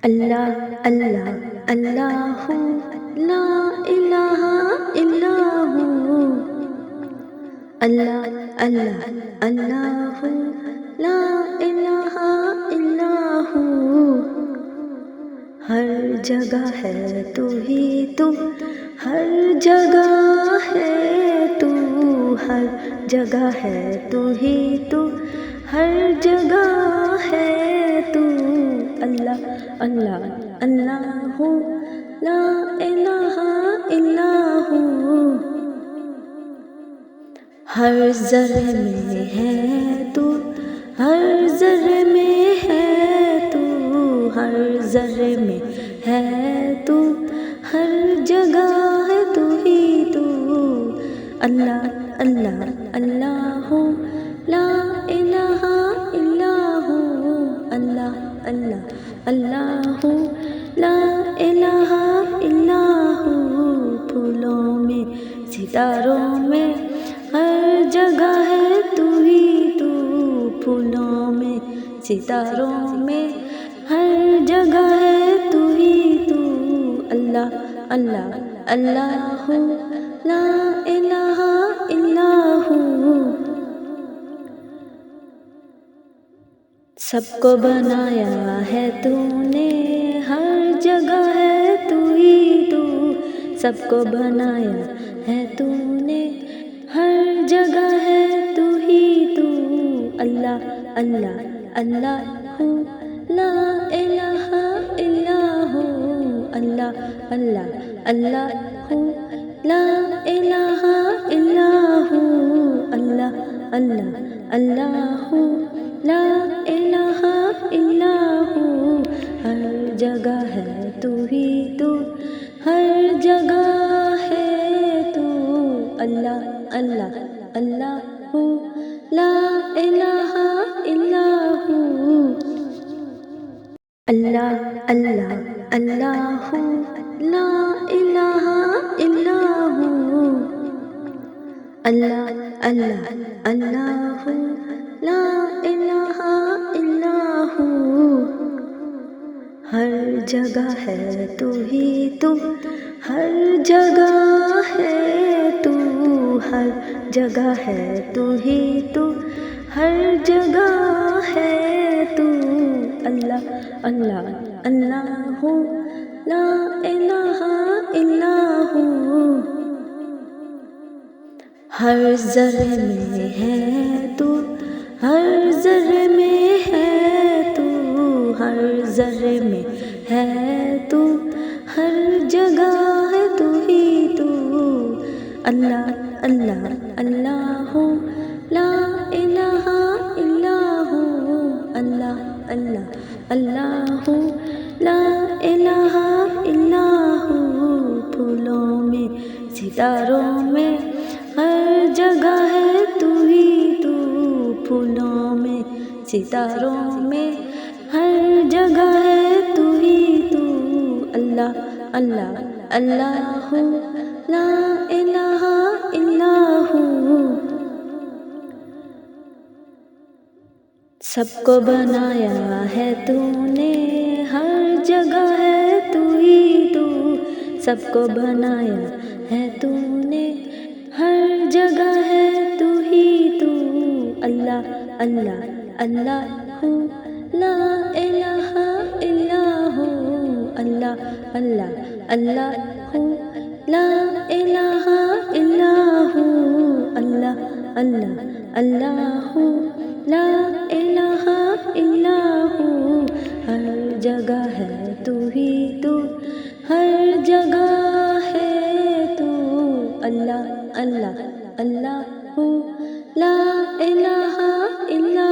اللہ اللہ اللہ لا الہ الا ہو، اللہ اللہ اللہ لا الہ الا ہو، ہر جگہ ہے تو ہی تو، ہر جگہ ہے تو، ہر جگہ ہے تو ہی تو، ہر جگہ ہے تو، اللہ اللہ اللہ لا الہ الا ہو، ہر ذرے میں ہے تو، ہر ذرے میں ہے تو، ہر ذرے میں ہے تو، ہر جگہ ہے تو ہی تو، اللہ اللہ اللہ لا الہ الا ہو، اللہ اللہ اللہ لا الہ الا ہو، پھولوں میں ستاروں میں ہر جگہ ہے تو ہی تو، پھولوں میں ستاروں میں ہر جگہ ہے تو ہی تو، اللہ اللہ اللہ لا الہ الا ہو، سب کو بنایا ہے تو نے، ہر جگہ ہے تو ہی تو، سب کو بنایا ہے تو نے، ہر جگہ ہے تو ہی تو، اللہ اللہ اللہ لا الہ الا ہو، اللہ اللہ اللہ لا الہ الا ہو، اللہ اللہ اللہ لا الہ الا ہو، ہر جگہ ہے تو ہی تو، ہر جگہ ہے تو، اللہ اللہ اللہ لا الہ الا ہو، اللہ اللہ اللہ لا الہ الا ہو، اللہ اللہ اللہ لا الہ الا ہو، ہر جگہ ہے تو ہی تو، ہر جگہ ہے تو، ہر جگہ ہے تو ہی تو، ہر جگہ ہے تو، اللہ اللہ اللہ لا الہ الا ہو، ہر ذرے میں ہے تو، ہر ذرے میں ہے تو، ہر ذرے میں ہے تو، ہر جگہ ہے تو ہی تو، اللہ اللہ اللہ لا الہ الا ہو، اللہ اللہ اللہ لا الہ الا ہو، پھولوں میں ستاروں میں ہر جگہ ہے تو ہی تو، پھولوں میں ستاروں میں ہر جگہ ہے تو ہی تو، اللہ اللہ اللہ لا الہ الا ہو، سب کو بنایا ہے تو نے، ہر جگہ ہے تو ہی تو، سب کو بنایا ہے تو نے، ہر جگہ ہے تو ہی تو، اللہ اللہ اللہ لا الہ الا ہو، اللہ اللہ اللہ لا الہ الا ہو، اللہ اللہ اللہ لا الہ الا ہو، ہر جگہ ہے تو ہی تو، ہر جگہ ہے تو، اللہ اللہ اللہ لا الہ الا